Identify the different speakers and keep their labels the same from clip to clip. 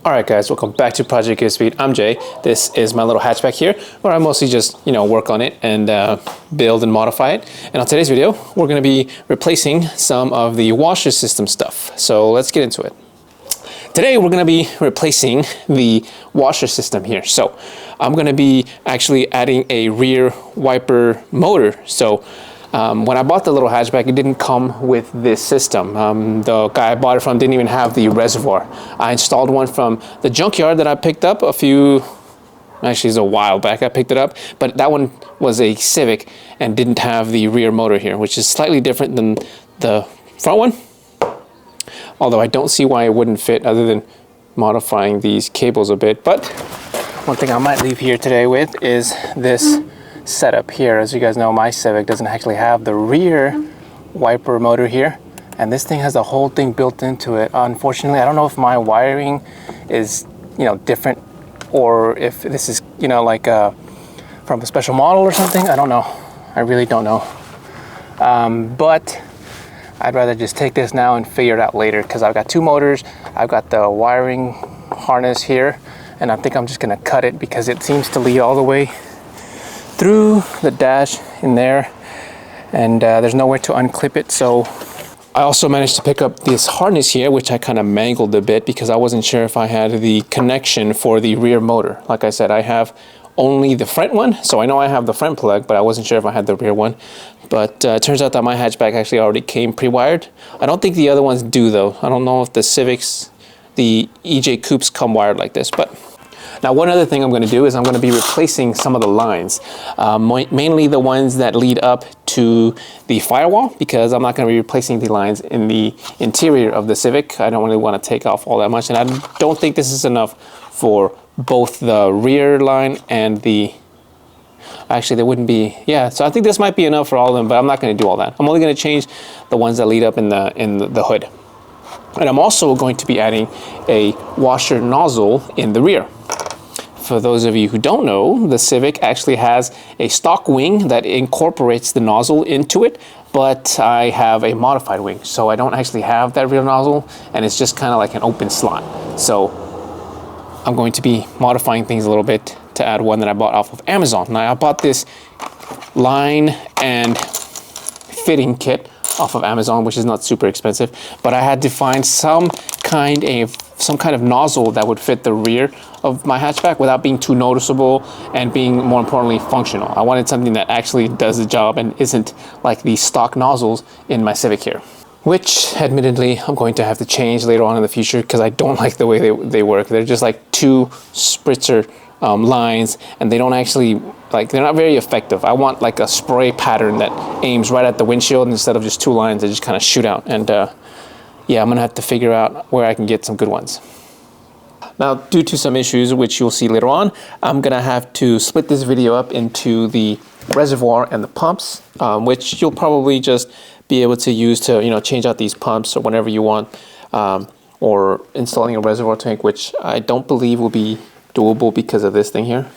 Speaker 1: Alright guys, welcome back to Project GoodSpeed. I'm Jay. This is my little hatchback here, where I mostly just, work on it and build and modify it. And on today's video, we're going to be replacing some of the washer system stuff. So let's get into it. Today we're going to be replacing the washer system here. So I'm going to be actually adding a rear wiper motor. So when I bought the little hatchback, it didn't come with this system. The guy I bought it from didn't even have the reservoir. I installed one from the junkyard that I picked up actually it's a while back I picked it up, but that one was a Civic and didn't have the rear motor here, which is slightly different than the front one. Although I don't see why it wouldn't fit other than modifying these cables a bit. But one thing I might leave here today with is this setup here. As you guys know, my Civic doesn't actually have the rear wiper motor here, and this thing has the whole thing built into it. Unfortunately, I don't know if my wiring is different, or if this is from a special model or something. I don't know. I really don't know. But I'd rather just take this now and figure it out later, because I've got two motors. I've got the wiring harness here, and I think I'm just gonna cut it because it seems to lead all the way through the dash in there, and there's nowhere to unclip it. So I also managed to pick up this harness here, which I kind of mangled a bit because I wasn't sure if I had the connection for the rear motor. Like I said, I have only the front one, so I know I have the front plug, but I wasn't sure if I had the rear one. But it turns out that my hatchback actually already came pre-wired. I don't think the other ones do though. I don't know if the Civics, the EJ Coupes come wired like this. But now, one other thing I'm going to do is I'm going to be replacing some of the lines, mainly the ones that lead up to the firewall, because I'm not going to be replacing the lines in the interior of the Civic. I don't really want to take off all that much, and I don't think this is enough for both the rear line and the... Actually, there wouldn't be... Yeah, so I think this might be enough for all of them, but I'm not going to do all that. I'm only going to change the ones that lead up in the hood. And I'm also going to be adding a washer nozzle in the rear. For those of you who don't know, the Civic actually has a stock wing that incorporates the nozzle into it, but I have a modified wing, so I don't actually have that rear nozzle, and it's just kind of like an open slot. So I'm going to be modifying things a little bit to add one that I bought off of Amazon. Now, I bought this line and fitting kit off of Amazon, which is not super expensive, but I had to find some kind of nozzle that would fit the rear of my hatchback without being too noticeable and being, more importantly, functional. I wanted something that actually does the job and isn't like the stock nozzles in my Civic here, which admittedly I'm going to have to change later on in the future because I don't like the way they work. They're just like two spritzer lines, and they don't actually, they're not very effective. I want like a spray pattern that aims right at the windshield instead of just two lines that just kind of shoot out. And yeah, I'm gonna have to figure out where I can get some good ones. Now, due to some issues, which you'll see later on, I'm gonna have to split this video up into the reservoir and the pumps, which you'll probably just be able to use to change out these pumps or whenever you want, or installing a reservoir tank, which I don't believe will be doable because of this thing here.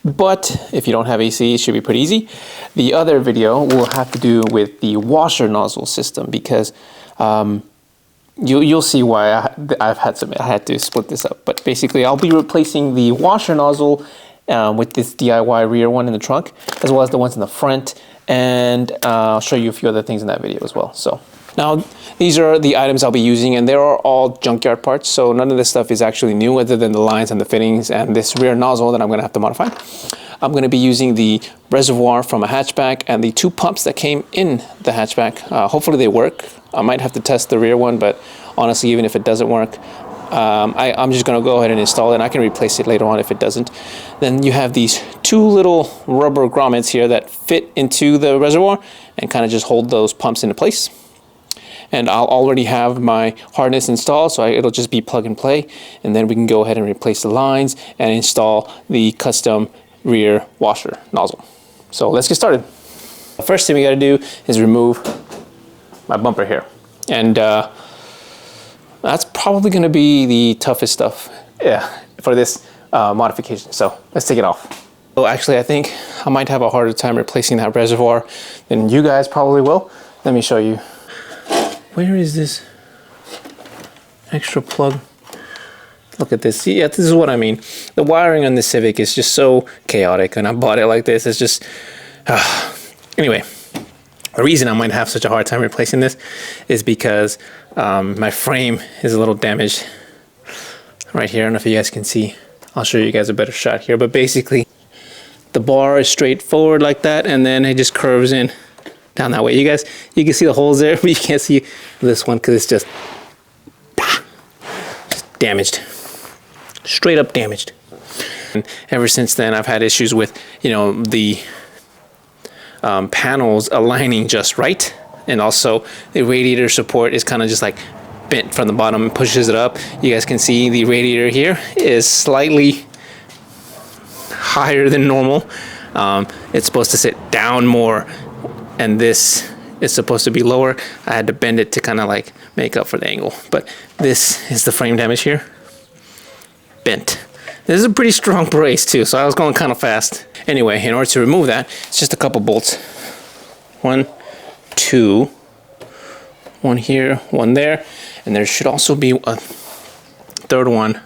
Speaker 1: But if you don't have AC, it should be pretty easy. The other video will have to do with the washer nozzle system, because you'll see why I had to split this up. But basically, I'll be replacing the washer nozzle with this DIY rear one in the trunk, as well as the ones in the front, and I'll show you a few other things in that video as well. So now, these are the items I'll be using, and they are all junkyard parts, so none of this stuff is actually new other than the lines and the fittings and this rear nozzle that I'm going to have to modify. I'm going to be using the reservoir from a hatchback and the two pumps that came in the hatchback. Hopefully they work. I might have to test the rear one, but honestly, even if it doesn't work, I'm just going to go ahead and install it, and I can replace it later on if it doesn't. Then you have these two little rubber grommets here that fit into the reservoir and kind of just hold those pumps into place. And I'll already have my harness installed, so it'll just be plug and play, and then we can go ahead and replace the lines and install the custom rear washer nozzle. So let's get started. The first thing we got to do is remove my bumper here, and that's probably going to be the toughest stuff, for this modification. So let's take it off. So actually, I think I might have a harder time replacing that reservoir than you guys probably will. Let me show you. Where is this extra plug? Look at this. Yeah, this is what I mean. The wiring on the Civic is just so chaotic, and I bought it like this. It's just... Anyway, the reason I might have such a hard time replacing this is because my frame is a little damaged right here. I don't know if you guys can see. I'll show you guys a better shot here. But basically, the bar is straight forward like that, and then it just curves in down that way. You can see the holes there, but you can't see this one because it's just damaged. Straight up damaged. And ever since then, I've had issues with, you know, the panels aligning just right, and also the radiator support is kind of just like bent from the bottom and pushes it up. You guys can see the radiator here is slightly higher than normal. It's supposed to sit down more, and this is supposed to be lower. I had to bend it to kind of like make up for the angle, but this is the frame damage here. Bent. This is a pretty strong brace too, so I was going kind of fast. Anyway, in order to remove that, it's just a couple bolts. 1, 2, one here, one there, and there should also be a third one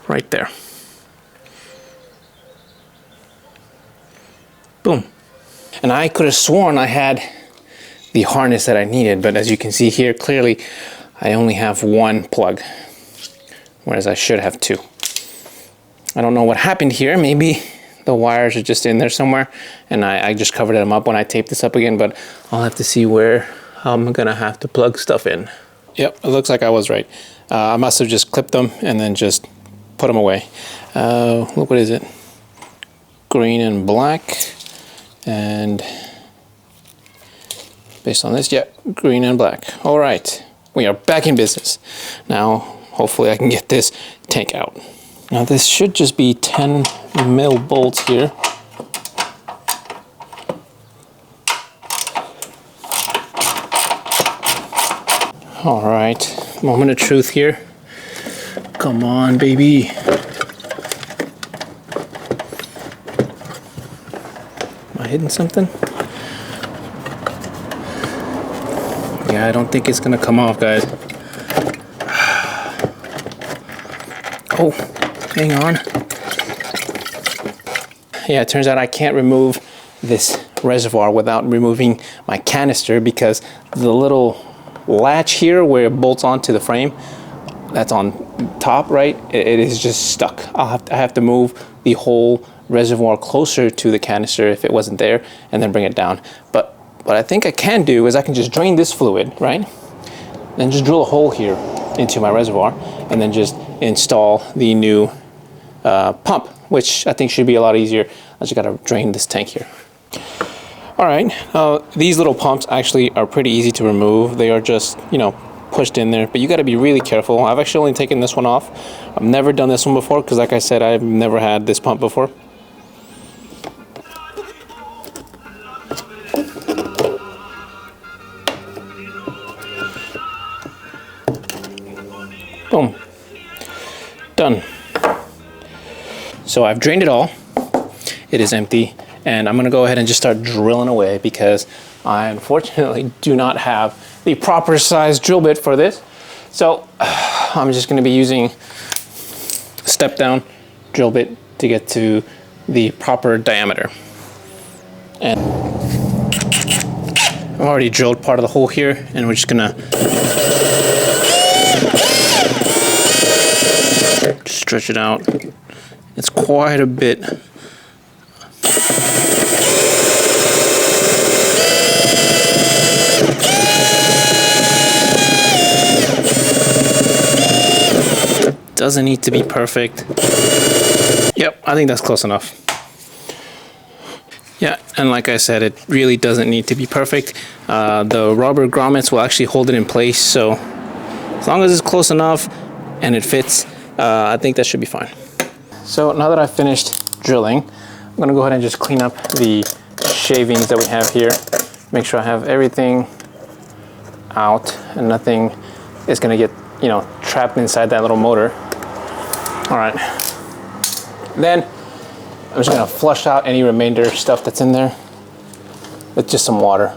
Speaker 1: right there. Boom. And I could have sworn I had the harness that I needed, but as you can see here, clearly I only have one plug, whereas I should have two. I don't know what happened here. Maybe the wires are just in there somewhere, and I just covered them up when I taped this up again, but I'll have to see where I'm gonna have to plug stuff in. Yep, it looks like I was right. I must have just clipped them and then just put them away. Look, what is it? Green and black, and based on this, yeah, green and black. All right, we are back in business. Now, hopefully I can get this tank out. Now this should just be 10 mil bolts here. All right, moment of truth here. Come on, baby. Am I hitting something? Yeah, I don't think it's gonna come off, guys. Oh. Hang on. Yeah, it turns out I can't remove this reservoir without removing my canister, because the little latch here where it bolts onto the frame, that's on top, right? It is just stuck. I have to move the whole reservoir closer to the canister if it wasn't there, and then bring it down. But what I think I can do is I can just drain this fluid, right? Then just drill a hole here into my reservoir, and then just install the new pump, which I think should be a lot easier. I just gotta drain this tank here. All right, these little pumps actually are pretty easy to remove. They are just, you know, pushed in there, but you gotta be really careful. I've actually only taken this one off. I've never done this one before, because like I said, I've never had this pump before. Boom. Done. So I've drained it all. It is empty, and I'm gonna go ahead and just start drilling away, because I unfortunately do not have the proper size drill bit for this. So I'm just gonna be using a step down drill bit to get to the proper diameter. And I've already drilled part of the hole here, and we're just gonna stretch it out. It's quite a bit. Doesn't need to be perfect. Yep, I think that's close enough. Yeah, and like I said, it really doesn't need to be perfect. The rubber grommets will actually hold it in place, so as long as it's close enough and it fits, I think that should be fine. So now that I've finished drilling, I'm gonna go ahead and just clean up the shavings that we have here. Make sure I have everything out and nothing is gonna get, you know, trapped inside that little motor. All right. Then I'm just gonna flush out any remainder stuff that's in there with just some water.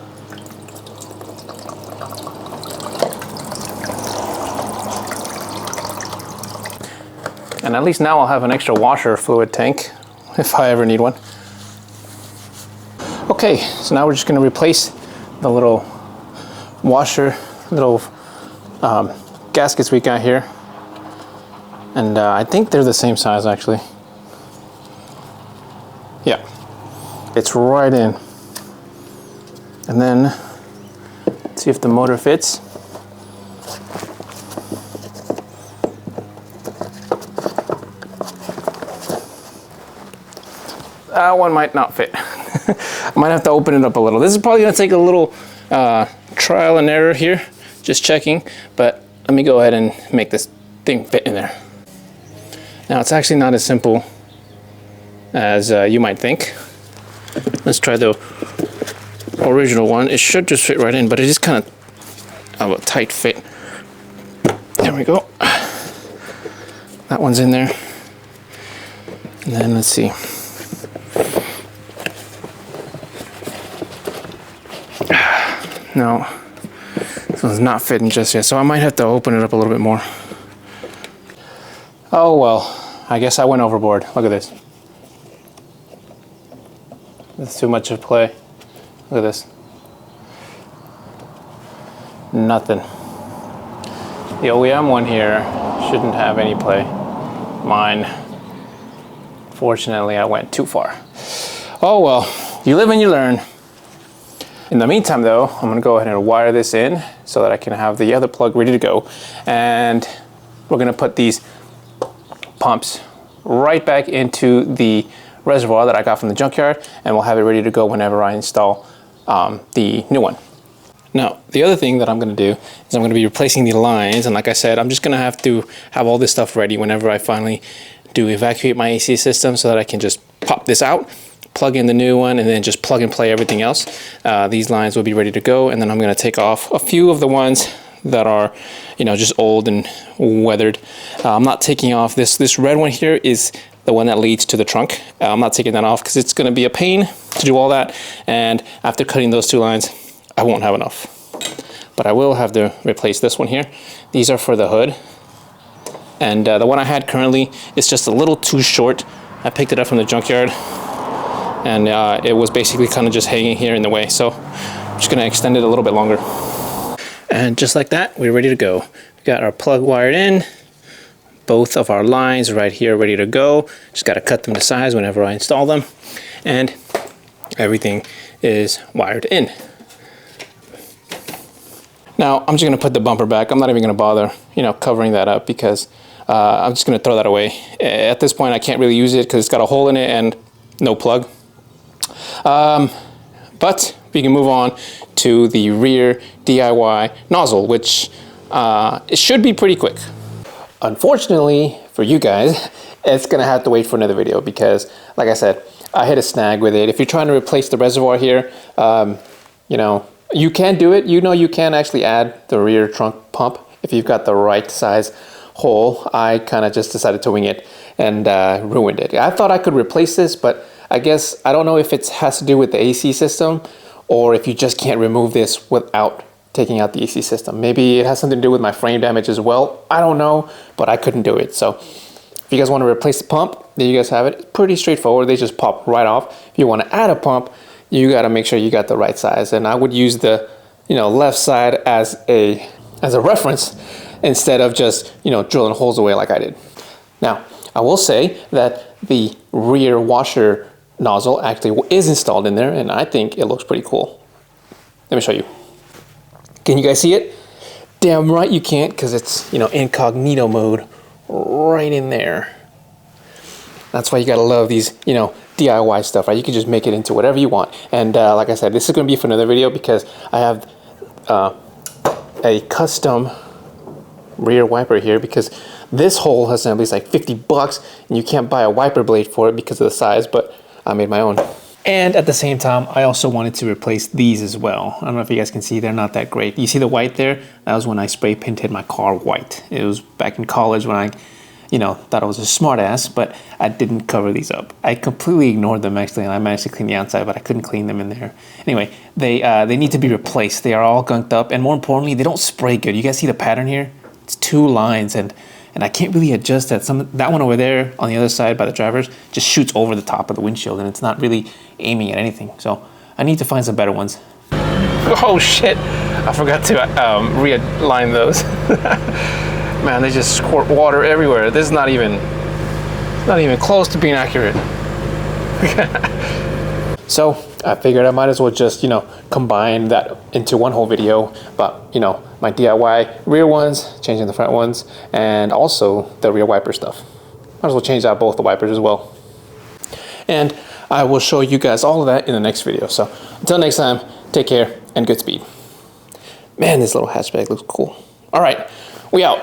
Speaker 1: And at least now I'll have an extra washer fluid tank if I ever need one. Okay, so now we're just going to replace the little washer, little gaskets we got here. And I think they're the same size actually. Yeah, it's right in. And then let's see if the motor fits. That one might not fit. I might have to open it up a little. This is probably gonna take a little trial and error here, just checking, but let me go ahead and make this thing fit in there. Now it's actually not as simple as you might think. Let's try the original one. It should just fit right in, but it is kind of a tight fit. There we go. That one's in there. And then let's see. No, this one's not fitting just yet, so I might have to open it up a little bit more. Oh well, I guess I went overboard. Look at this. It's too much of play. Look at this. Nothing. The OEM one here shouldn't have any play. Mine, fortunately, I went too far. Oh well, you live and you learn. In the meantime though, I'm gonna go ahead and wire this in so that I can have the other plug ready to go. And we're gonna put these pumps right back into the reservoir that I got from the junkyard, and we'll have it ready to go whenever I install the new one. Now, the other thing that I'm gonna do is I'm gonna be replacing the lines, and like I said, I'm just gonna have to have all this stuff ready whenever I finally do evacuate my AC system so that I can just pop this out, plug in the new one, and then just plug and play everything else. These lines will be ready to go, and then I'm gonna take off a few of the ones that are, you know, just old and weathered. I'm not taking off this red one here is the one that leads to the trunk. I'm not taking that off because it's gonna be a pain to do all that, and after cutting those two lines, I won't have enough. But I will have to replace this one here. These are for the hood, and the one I had currently is just a little too short. I picked it up from the junkyard, and it was basically kind of just hanging here in the way, so I'm just gonna extend it a little bit longer. And just like that, we're ready to go. We got our plug wired in, both of our lines right here ready to go. Just gotta cut them to size whenever I install them, and everything is wired in. Now I'm just gonna put the bumper back. I'm not even gonna bother, you know, covering that up because I'm just gonna throw that away. At this point I can't really use it because it's got a hole in it and no plug. But we can move on to the rear DIY nozzle, which it should be pretty quick. Unfortunately for you guys, it's gonna have to wait for another video because, like I said, I hit a snag with it. If you're trying to replace the reservoir here, you know, you can do it. You know, you can actually add the rear trunk pump if you've got the right size hole. I kind of just decided to wing it and ruined it. I thought I could replace this, but I guess, I don't know if it has to do with the AC system or if you just can't remove this without taking out the AC system. Maybe it has something to do with my frame damage as well. I don't know, but I couldn't do it. So if you guys want to replace the pump, there you guys have it. It's pretty straightforward. They just pop right off. If you want to add a pump, you got to make sure you got the right size. And I would use the, you know, left side as a reference instead of just, you know, drilling holes away like I did. Now, I will say that the rear washer nozzle actually is installed in there, and I think it looks pretty cool. Let me show you. Can you guys see it? Damn right you can't, because it's, you know, incognito mode right in there. That's why you gotta love these, you know, DIY stuff, right? You can just make it into whatever you want. And like I said, this is gonna be for another video because I have a custom rear wiper here because this whole assembly is like 50 bucks and you can't buy a wiper blade for it because of the size, but I made my own. And at the same time, I also wanted to replace these as well. I don't know if you guys can see, they're not that great. You see the white there? That was when I spray painted my car white. It was back in college when I, you know, thought I was a smart ass, but I didn't cover these up. I completely ignored them actually, and I managed to clean the outside, but I couldn't clean them in there. Anyway, they need to be replaced. They are all gunked up, and more importantly, they don't spray good. You guys see the pattern here? It's two lines, and and I can't really adjust that. That one over there on the other side by the drivers just shoots over the top of the windshield, and it's not really aiming at anything. So I need to find some better ones. Oh shit, I forgot to realign those. Man, they just squirt water everywhere. This is not even close to being accurate. So I figured I might as well just, combine that into one whole video. But, my DIY rear ones, changing the front ones, and also the rear wiper stuff. Might as well change out both the wipers as well. And I will show you guys all of that in the next video. So until next time, take care and good speed. Man, this little hatchback looks cool. All right, we out.